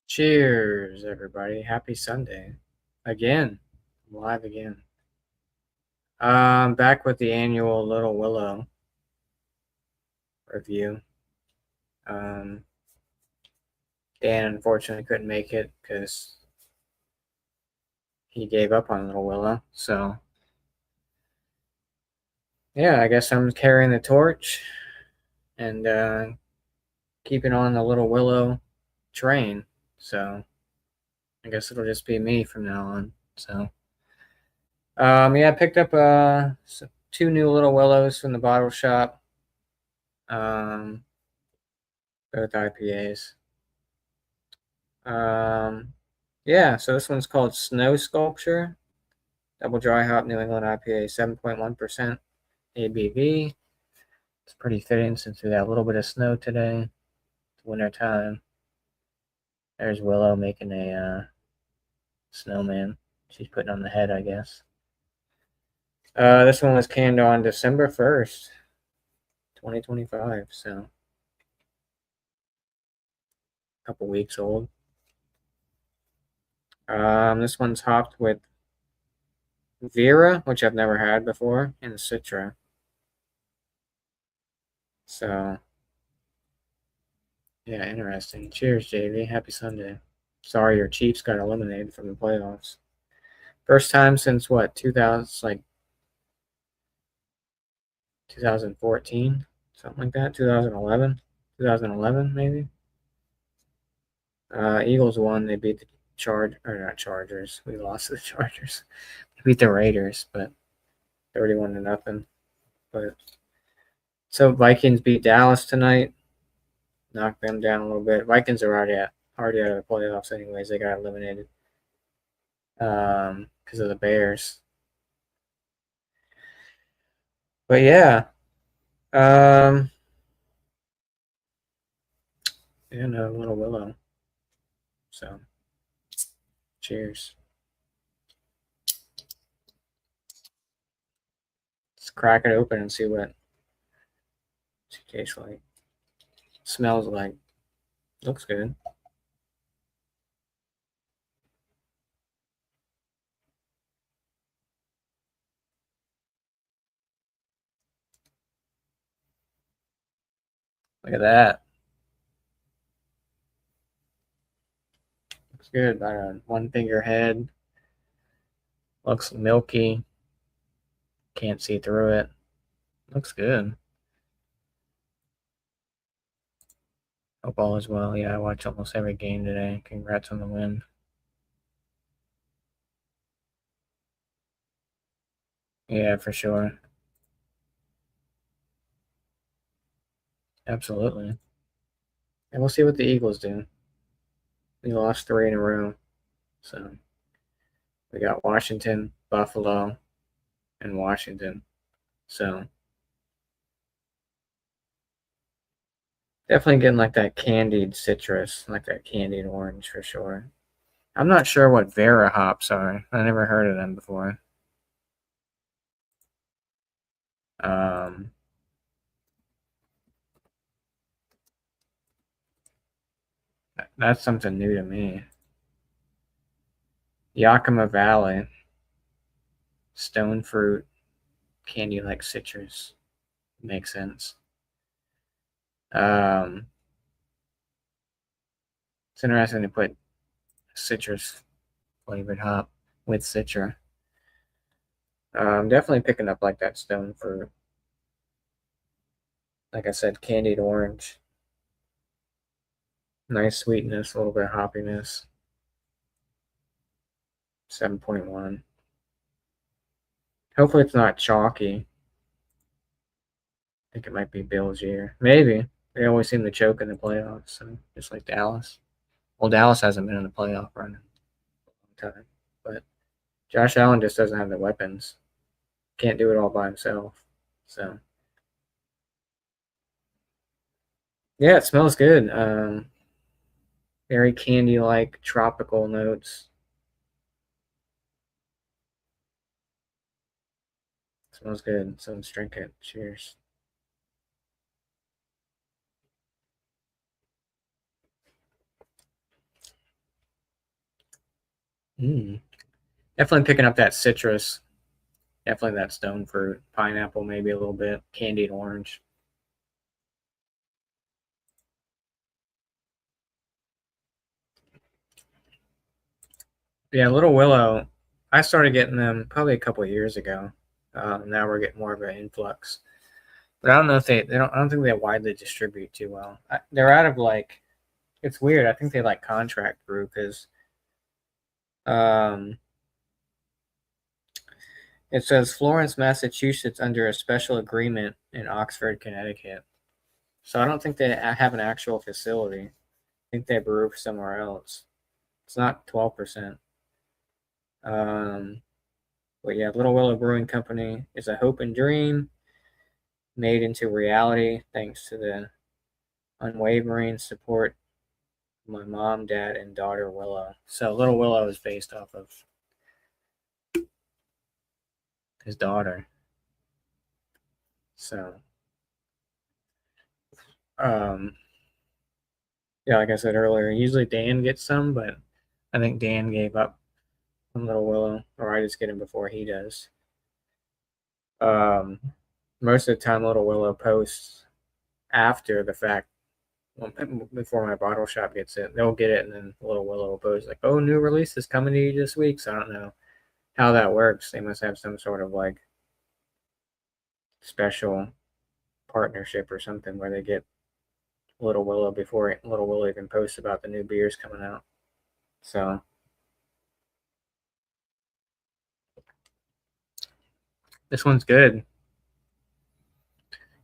Cheers, everybody. Happy Sunday. Again. I'm live again. Back with the annual Little Willow review. Dan unfortunately couldn't make it because he gave up on Little Willow. So, yeah, I guess I'm carrying the torch and keeping on the Little Willow train. So, I guess it'll just be me from now on. So, yeah, I picked up 2 new Little Willows from the bottle shop. Both IPAs. Yeah, so this one's called Snow Sculpture. Double dry hop New England IPA, 7.1% ABV. It's pretty fitting since we got a little bit of snow today. It's winter time. There's Willow making a snowman. She's putting on the head, I guess. This one was canned on December 1st, 2025, so a couple weeks old. This one's hopped with Vera, which I've never had before, and Citra. So, yeah, interesting. Cheers, JV. Happy Sunday. Sorry your Chiefs got eliminated from the playoffs. First time since what, 2014, something like that, 2011 maybe. Eagles won. They beat the Chargers. We lost to the Chargers. We beat the Raiders, but 31-0. But so Vikings beat Dallas tonight. Knocked them down a little bit. Vikings are already out of the playoffs anyways. They got eliminated because of the Bears. But yeah. No, Little Willow. So, cheers. Let's crack it open and see what it tastes like. Smells like. Looks good. Look at that. Looks good. About a 1-finger head. Looks milky. Can't see through it. Looks good. Hope all is well. Yeah, I watch almost every game today. Congrats on the win. Yeah, for sure. Absolutely. And we'll see what the Eagles do. We lost 3 in a row. So we got Washington, Buffalo, and Washington. So definitely getting like that candied citrus, like that candied orange for sure. I'm not sure what Vera hops are. I never heard of them before. That's something new to me. Yakima Valley, stone fruit, candy like citrus. Makes sense. It's interesting to put citrus flavored hop with Citra. I'm definitely picking up like that stone fruit. Like I said, candied orange. Nice sweetness, a little bit of hoppiness. 7.1. Hopefully it's not chalky. I think it might be Bill's year. Maybe. They always seem to choke in the playoffs, so just like Dallas. Well, Dallas hasn't been in the playoff run in a long time, but Josh Allen just doesn't have the weapons. Can't do it all by himself. So yeah, it smells good. Very candy-like tropical notes. Smells good. So let's drink it. Cheers. Definitely picking up that citrus. Definitely that stone fruit. Pineapple, maybe a little bit. Candied orange. Yeah, Little Willow. I started getting them probably a couple of years ago. Now we're getting more of an influx. But I don't know if they don't. I don't think they widely distribute too well. They're out of like. It's weird. I think they like contract brew because um, it says Florence, Massachusetts, under a special agreement in Oxford, Connecticut. So I don't think they have an actual facility. I think they brew somewhere else. It's not 12%. Um, but yeah, Little Willow Brewing Company is a hope and dream made into reality thanks to the unwavering support of my mom, dad, and daughter Willow. So Little Willow is based off of his daughter. So um, yeah, like I said earlier, usually Dan gets some, but I think Dan gave up on Little Willow, or I just get him before he does. Um, Most of the time, Little Willow posts after the fact, well, before my bottle shop gets it. They'll get it, and then Little Willow will post like, "Oh, new release is coming to you this week." So I don't know how that works. They must have some sort of like special partnership or something where they get Little Willow before Little Willow even posts about the new beers coming out. So this one's good.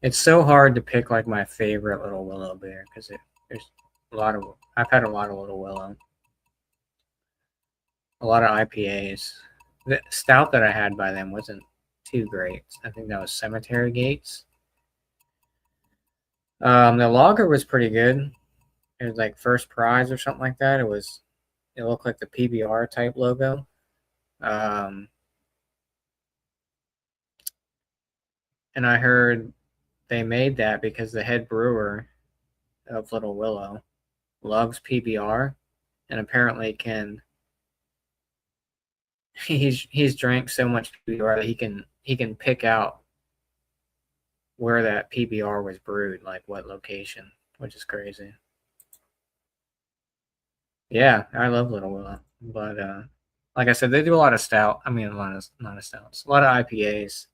It's so hard to pick like my favorite Little Willow beer because there's a lot of. I've had a lot of Little Willow, a lot of IPAs. The stout that I had by them wasn't too great. I think that was Cemetery Gates. The lager was pretty good. It was like first prize or something like that. It looked like the PBR type logo. Um, and I heard they made that because the head brewer of Little Willow loves PBR and apparently can he's drank so much PBR that he can pick out where that PBR was brewed, like what location, which is crazy. Yeah, I love Little Willow, but like I said, they do a lot of stout. I mean, a lot of not of stouts, a lot of IPAs.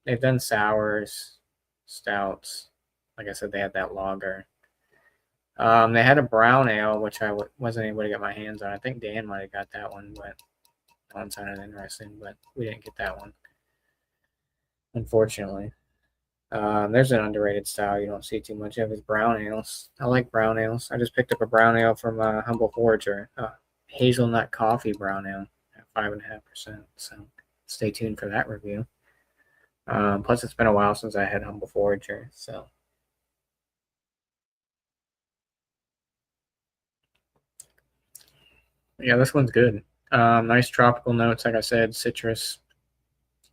They've done sours, stouts. Like I said, they had that lager. They had a brown ale, which wasn't able to get my hands on. I think Dan might have got that one, but that one sounded interesting. But we didn't get that one, unfortunately. There's an underrated style you don't see too much of is brown ales. I like brown ales. I just picked up a brown ale from Humble Forager, hazelnut coffee brown ale at 5.5%. So stay tuned for that review. Plus, it's been a while since I had Humble Forager, so yeah, this one's good. Nice tropical notes, like I said, citrus,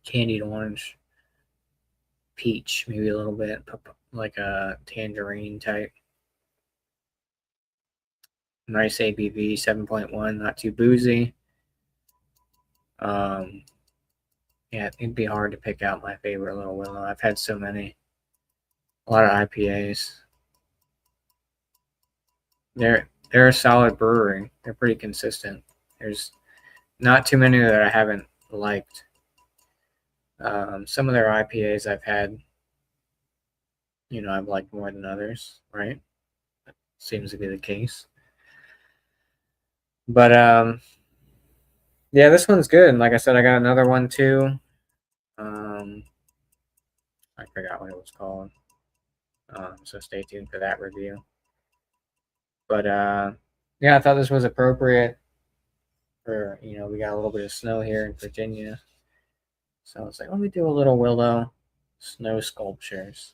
candied orange, peach, maybe a little bit, like a tangerine type. Nice ABV, 7.1, not too boozy. Um, yeah, it'd be hard to pick out my favorite Little Willow. I've had so many. A lot of IPAs. They're a solid brewery. They're pretty consistent. There's not too many that I haven't liked. Some of their IPAs I've had, I've liked more than others, right? That seems to be the case. But yeah, this one's good. And like I said, I got another one too. Um, I forgot what it was called. So stay tuned for that review. But yeah, I thought this was appropriate or we got a little bit of snow here in Virginia. So it's like, let me do a little Willow snow sculptures.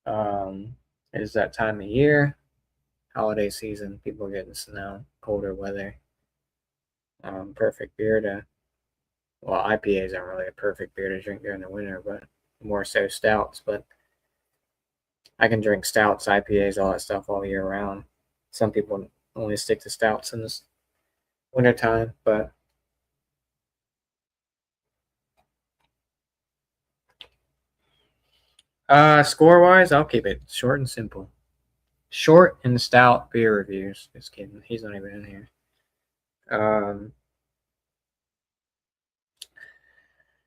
It is that time of year, holiday season. People are getting snow, colder weather. Perfect beer to, well, IPAs aren't really a perfect beer to drink during the winter, but more so stouts. But I can drink stouts, IPAs, all that stuff all year round. Some people only stick to stouts in this wintertime, but score wise, I'll keep it short and simple. Short and stout beer reviews. Just kidding. He's not even in here. Um,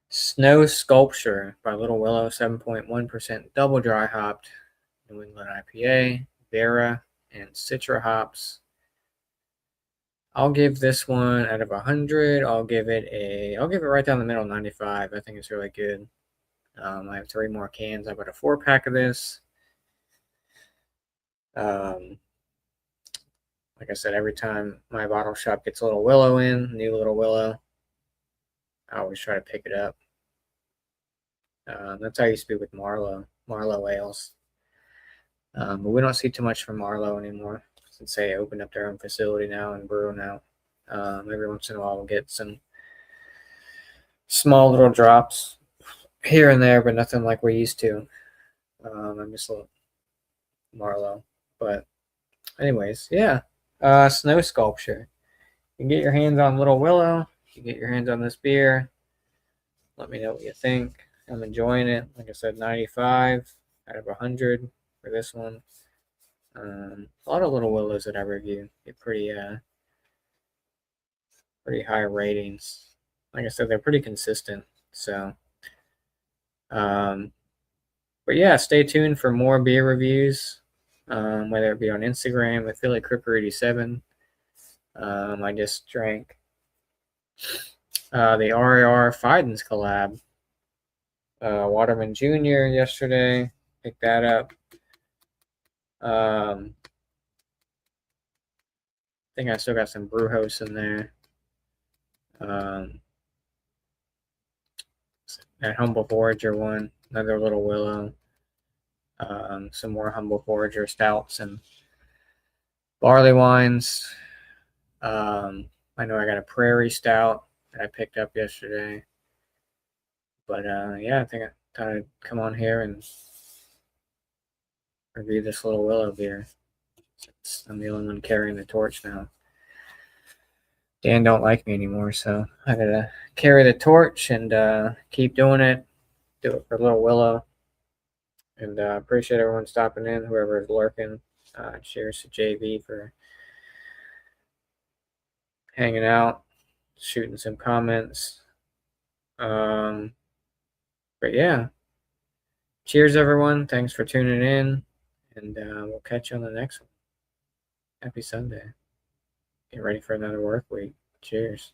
Snow Sculpture by Little Willow, 7.1% double dry hopped New England IPA, Vera and Citra hops. I'll give this one out of 100. I'll give it right down the middle, 95. I think it's really good. I have 3 more cans. I bought a 4-pack of this. Like I said, every time my bottle shop gets a Little Willow in, new Little Willow, I always try to pick it up. That's how I used to be with Marlowe ales. But we don't see too much from Marlowe anymore since they opened up their own facility now and brew now. Every once in a while, we'll get some small little drops here and there, but nothing like we used to. I miss Marlowe. But anyways, yeah. Snow Sculpture. You can get your hands on Little Willow. You can get your hands on this beer. Let me know what you think. I'm enjoying it. Like I said, 95 out of 100 for this one. A lot of Little Willows that I review get pretty high ratings. Like I said, they're pretty consistent. So, but yeah, stay tuned for more beer reviews, whether it be on Instagram with Philly Cripper 87. I just drank the RAR Fidens collab. Waterman Jr. yesterday. Picked that up. I think I still got some Brewhouse in there. That Humble Forager one, another Little Willow. Some more Humble Forager stouts and barley wines. I know I got a Prairie Stout that I picked up yesterday. But yeah, I think I thought I'd come on here and review this Little Willow beer. I'm the only one carrying the torch now. Dan don't like me anymore, so I gotta carry the torch and keep doing it. Do it for Little Willow. And appreciate everyone stopping in, whoever is lurking. Cheers to JV for hanging out, shooting some comments. But yeah, cheers everyone. Thanks for tuning in, and we'll catch you on the next one. Happy Sunday. Get ready for another work week. Cheers.